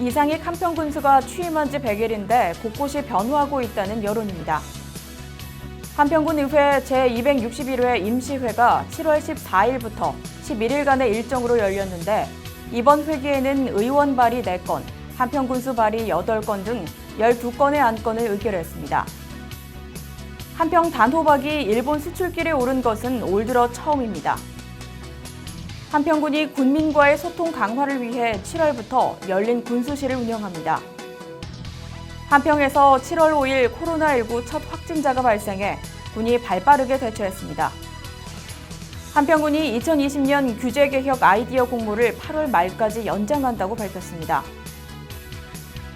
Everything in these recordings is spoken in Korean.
이상익 한평군수가 취임한 지 100일인데 곳곳이 변화하고 있다는 여론입니다. 한평군 의회 제261회 임시회가 7월 14일부터 11일간의 일정으로 열렸는데 이번 회기에는 의원 발의 4건, 한평군수 발의 8건 등 12건의 안건을 의결했습니다. 한평 단호박이 일본 수출길에 오른 것은 올 들어 처음입니다. 한평군이 군민과의 소통 강화를 위해 7월부터 열린 군수실을 운영합니다. 한평에서 7월 5일 코로나19 첫 확진자가 발생해 군이 발빠르게 대처했습니다. 한평군이 2020년 규제개혁 아이디어 공모를 8월 말까지 연장한다고 밝혔습니다.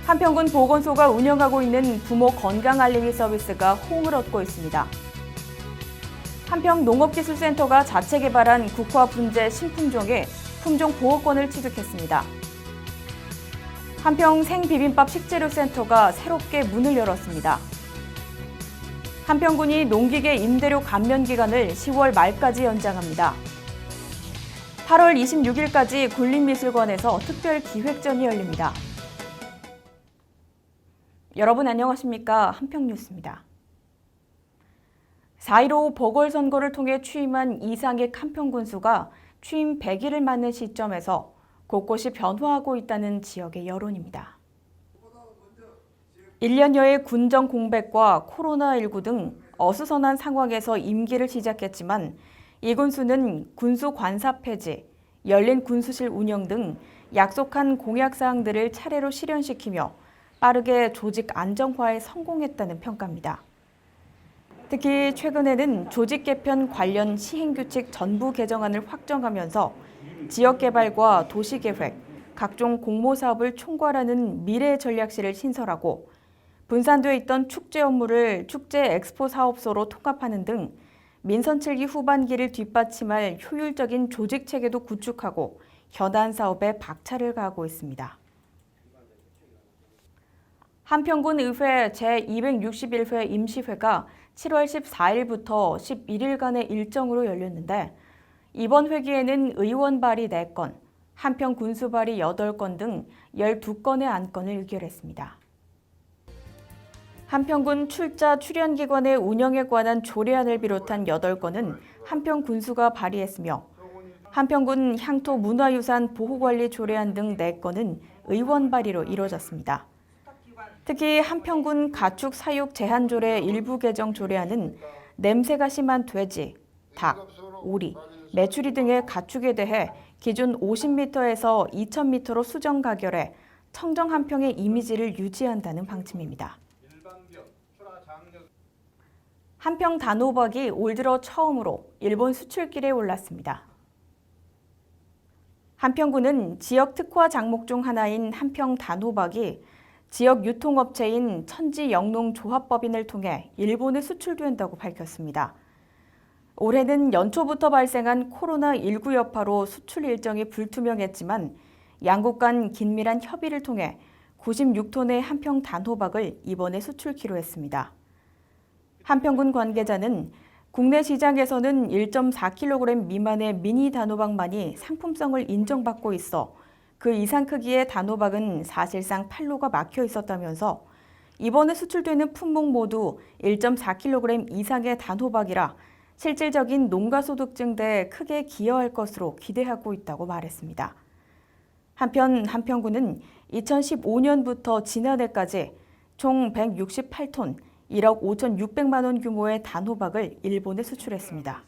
한평군 보건소가 운영하고 있는 부모 건강 알림이 서비스가 호응을 얻고 있습니다. 한평 농업기술센터가 자체 개발한 국화 분재 신품종에 품종 보호권을 취득했습니다. 한평 생비빔밥 식재료센터가 새롭게 문을 열었습니다. 한평군이 농기계 임대료 감면 기간을 10월 말까지 연장합니다. 8월 26일까지 군림미술관에서 특별 기획전이 열립니다. 여러분 안녕하십니까? 한평뉴스입니다. 4.15 보궐선거를 통해 취임한 이상익 한평군수가 취임 100일을 맞는 시점에서 곳곳이 변화하고 있다는 지역의 여론입니다. 1년여의 군정 공백과 코로나19 등 어수선한 상황에서 임기를 시작했지만 이 군수는 군수 관사 폐지, 열린 군수실 운영 등 약속한 공약사항들을 차례로 실현시키며 빠르게 조직 안정화에 성공했다는 평가입니다. 특히 최근에는 조직 개편 관련 시행규칙 전부 개정안을 확정하면서 지역개발과 도시계획, 각종 공모사업을 총괄하는 미래전략실을 신설하고 분산되어 있던 축제 업무를 축제 엑스포 사업소로 통합하는 등 민선 7기 후반기를 뒷받침할 효율적인 조직체계도 구축하고 현안 사업에 박차를 가하고 있습니다. 한평군 의회 제261회 임시회가 7월 14일부터 11일간의 일정으로 열렸는데 이번 회기에는 의원 발의 4건, 한평 군수 발의 8건 등 12건의 안건을 의결했습니다. 한평군 출자 출연기관의 운영에 관한 조례안을 비롯한 8건은 한평 군수가 발의했으며 한평군 향토 문화유산 보호관리 조례안 등 4건은 의원 발의로 이루어졌습니다. 특히 한평군 가축 사육 제한 조례 일부 개정 조례안은 냄새가 심한 돼지, 닭, 오리, 메추리 등의 가축에 대해 기준 50m에서 2000m로 수정 가결해 청정 한평의 이미지를 유지한다는 방침입니다. 한평 단호박이 올 들어 처음으로 일본 수출길에 올랐습니다. 한평군은 지역 특화 작목 중 하나인 한평 단호박이 지역 유통업체인 천지영농조합법인을 통해 일본에 수출된다고 밝혔습니다. 올해는 연초부터 발생한 코로나19 여파로 수출 일정이 불투명했지만 양국 간 긴밀한 협의를 통해 96톤의 한평 단호박을 이번에 수출키로 했습니다. 한평군 관계자는 국내 시장에서는 1.4kg 미만의 미니 단호박만이 상품성을 인정받고 있어 그 이상 크기의 단호박은 사실상 판로가 막혀 있었다면서 이번에 수출되는 품목 모두 1.4kg 이상의 단호박이라 실질적인 농가소득 증대에 크게 기여할 것으로 기대하고 있다고 말했습니다. 한편 한평군은 2015년부터 지난해까지 총 168톤, 1억 5,600만 원 규모의 단호박을 일본에 수출했습니다.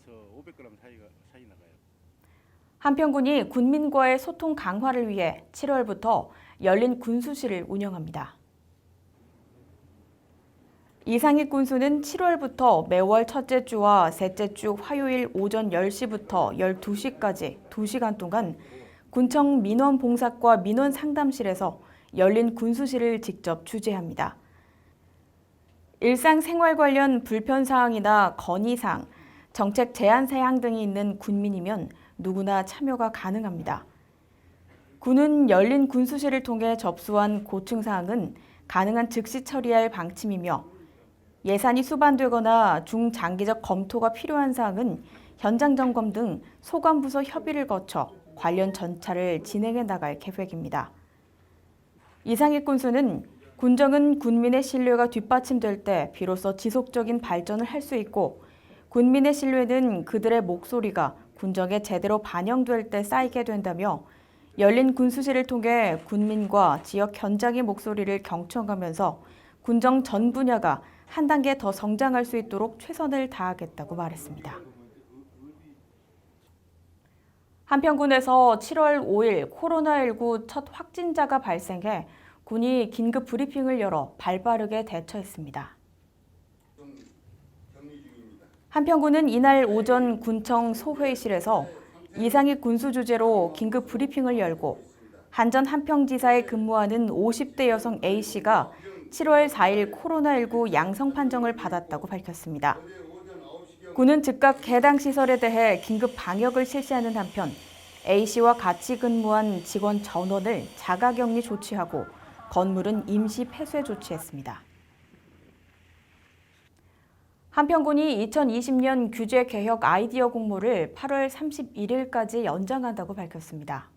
한평군이 군민과의 소통 강화를 위해 7월부터 열린 군수실을 운영합니다. 이상익 군수는 7월부터 매월 첫째 주와 셋째 주 화요일 오전 10시부터 12시까지 2시간 동안 군청 민원봉사과 민원상담실에서 열린 군수실을 직접 주재합니다. 일상생활 관련 불편사항이나 건의사항, 정책 제안사항 등이 있는 군민이면 누구나 참여가 가능합니다. 군은 열린 군수실을 통해 접수한 고충사항은 가능한 즉시 처리할 방침이며 예산이 수반되거나 중장기적 검토가 필요한 사항은 현장 점검 등 소관부서 협의를 거쳐 관련 전차를 진행해 나갈 계획입니다. 이상익 군수는 군정은 군민의 신뢰가 뒷받침될 때 비로소 지속적인 발전을 할 수 있고 군민의 신뢰는 그들의 목소리가 군정에 제대로 반영될 때 쌓이게 된다며 열린 군수실을 통해 군민과 지역 현장의 목소리를 경청하면서 군정 전 분야가 한 단계 더 성장할 수 있도록 최선을 다하겠다고 말했습니다. 한평군에서 7월 5일 코로나19 첫 확진자가 발생해 군이 긴급 브리핑을 열어 발빠르게 대처했습니다. 한평군은 이날 오전 군청 소회의실에서 이상익 군수 주재로 긴급 브리핑을 열고 한전 한평지사에 근무하는 50대 여성 A씨가 7월 4일 코로나19 양성 판정을 받았다고 밝혔습니다. 군은 즉각 해당 시설에 대해 긴급 방역을 실시하는 한편 A씨와 같이 근무한 직원 전원을 자가격리 조치하고 건물은 임시 폐쇄 조치했습니다. 한평군이 2020년 규제 개혁 아이디어 공모를 8월 31일까지 연장한다고 밝혔습니다.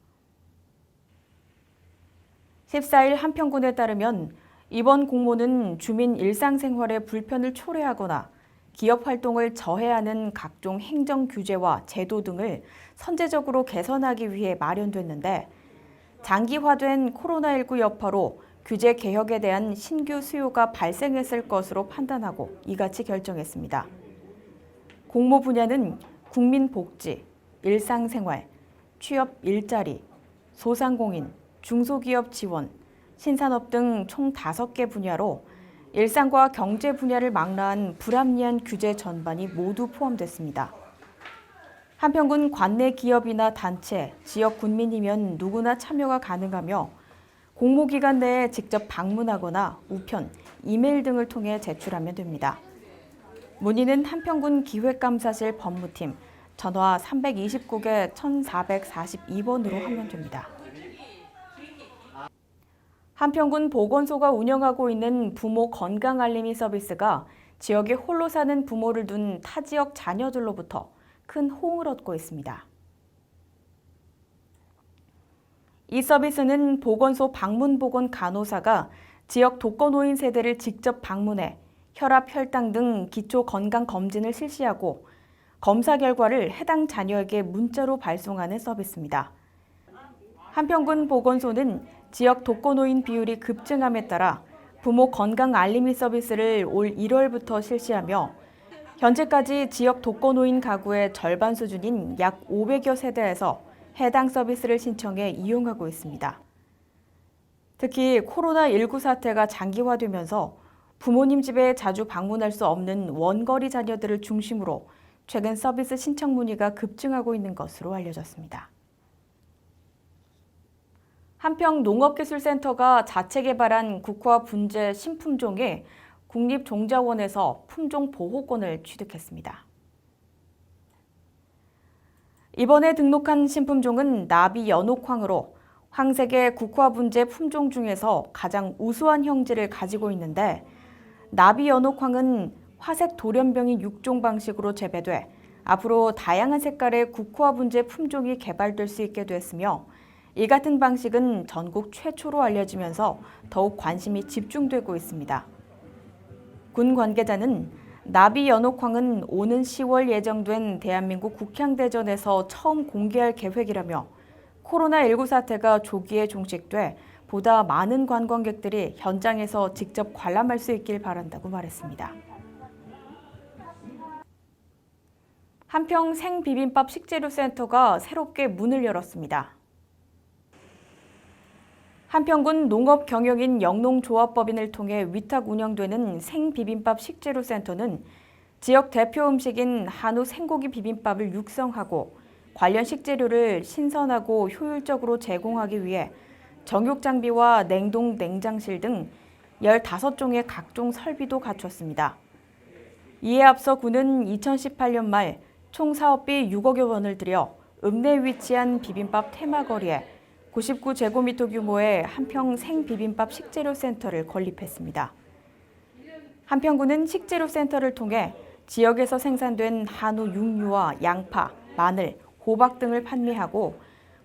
14일 한평군에 따르면 이번 공모는 주민 일상생활의 불편을 초래하거나 기업 활동을 저해하는 각종 행정 규제와 제도 등을 선제적으로 개선하기 위해 마련됐는데 장기화된 코로나19 여파로 규제 개혁에 대한 신규 수요가 발생했을 것으로 판단하고 이같이 결정했습니다. 공모 분야는 국민복지, 일상생활, 취업 일자리, 소상공인, 중소기업 지원, 신산업 등 총 5개 분야로 일상과 경제 분야를 망라한 불합리한 규제 전반이 모두 포함됐습니다. 한평군 관내 기업이나 단체, 지역 군민이면 누구나 참여가 가능하며 공모 기간 내에 직접 방문하거나 우편, 이메일 등을 통해 제출하면 됩니다. 문의는 한평군 기획감사실 법무팀 전화 329개 1442번으로 하면 됩니다. 한평군 보건소가 운영하고 있는 부모 건강 알림이 서비스가 지역에 홀로 사는 부모를 둔 타 지역 자녀들로부터 큰 호응을 얻고 있습니다. 이 서비스는 보건소 방문보건 간호사가 지역 독거노인 세대를 직접 방문해 혈압, 혈당 등 기초 건강 검진을 실시하고 검사 결과를 해당 자녀에게 문자로 발송하는 서비스입니다. 한평군 보건소는 지역 독거노인 비율이 급증함에 따라 부모 건강 알림이 서비스를 올 1월부터 실시하며 현재까지 지역 독거노인 가구의 절반 수준인 약 500여 세대에서 해당 서비스를 신청해 이용하고 있습니다. 특히 코로나19 사태가 장기화되면서 부모님 집에 자주 방문할 수 없는 원거리 자녀들을 중심으로 최근 서비스 신청 문의가 급증하고 있는 것으로 알려졌습니다. 한평농업기술센터가 자체 개발한 국화 분재 신품종이 국립종자원에서 품종보호권을 취득했습니다. 이번에 등록한 신품종은 나비 연옥황으로 황색의 국화 분재 품종 중에서 가장 우수한 형질을 가지고 있는데 나비 연옥황은 화색 돌연병이 6종 방식으로 재배돼 앞으로 다양한 색깔의 국화 분재 품종이 개발될 수 있게 됐으며 이 같은 방식은 전국 최초로 알려지면서 더욱 관심이 집중되고 있습니다. 군 관계자는 나비 연옥황은 오는 10월 예정된 대한민국 국향대전에서 처음 공개할 계획이라며 코로나19 사태가 조기에 종식돼 보다 많은 관광객들이 현장에서 직접 관람할 수 있길 바란다고 말했습니다. 한평 생비빔밥 식재료센터가 새롭게 문을 열었습니다. 한평군 농업경영인 영농조합법인을 통해 위탁 운영되는 생비빔밥 식재료센터는 지역 대표 음식인 한우 생고기 비빔밥을 육성하고 관련 식재료를 신선하고 효율적으로 제공하기 위해 정육 장비와 냉동 냉장실 등 15종의 각종 설비도 갖췄습니다. 이에 앞서 군은 2018년 말 총 사업비 6억여 원을 들여 읍내에 위치한 비빔밥 테마거리에 99제곱미터 규모의 한평 생비빔밥 식재료센터를 건립했습니다. 한평군은 식재료센터를 통해 지역에서 생산된 한우 육류와 양파, 마늘, 호박 등을 판매하고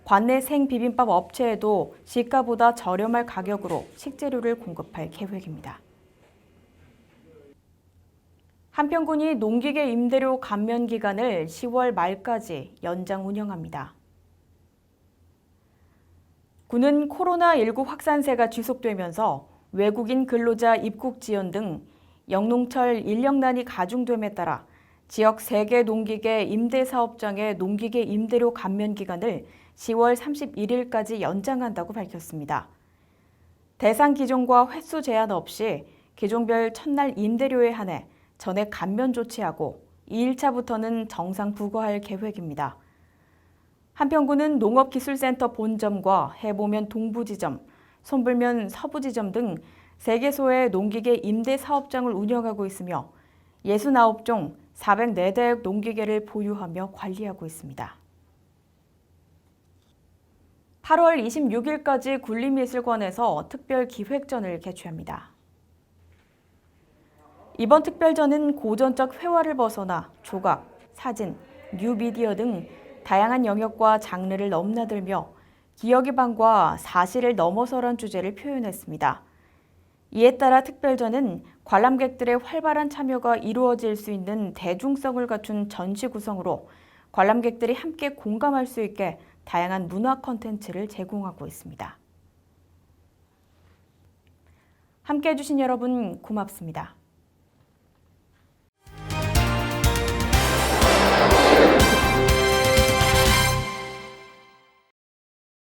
관내 생비빔밥 업체에도 시가보다 저렴할 가격으로 식재료를 공급할 계획입니다. 한평군이 농기계 임대료 감면 기간을 10월 말까지 연장 운영합니다. 군은 코로나19 확산세가 지속되면서 외국인 근로자 입국 지연 등 영농철 인력난이 가중됨에 따라 지역 3개 농기계 임대사업장의 농기계 임대료 감면 기간을 10월 31일까지 연장한다고 밝혔습니다. 대상 기종과 횟수 제한 없이 기종별 첫날 임대료에 한해 전액 감면 조치하고 2일차부터는 정상 부과할 계획입니다. 한평군은 농업기술센터 본점과 해보면 동부지점, 손불면 서부지점 등 3개소의 농기계 임대 사업장을 운영하고 있으며 69종 404대의 농기계를 보유하며 관리하고 있습니다. 8월 26일까지 군림미술관에서 특별기획전을 개최합니다. 이번 특별전은 고전적 회화를 벗어나 조각, 사진, 뉴미디어 등 다양한 영역과 장르를 넘나들며 기억의 방과 사실을 넘어서란 주제를 표현했습니다. 이에 따라 특별전은 관람객들의 활발한 참여가 이루어질 수 있는 대중성을 갖춘 전시 구성으로 관람객들이 함께 공감할 수 있게 다양한 문화 콘텐츠를 제공하고 있습니다. 함께해 주신 여러분 고맙습니다.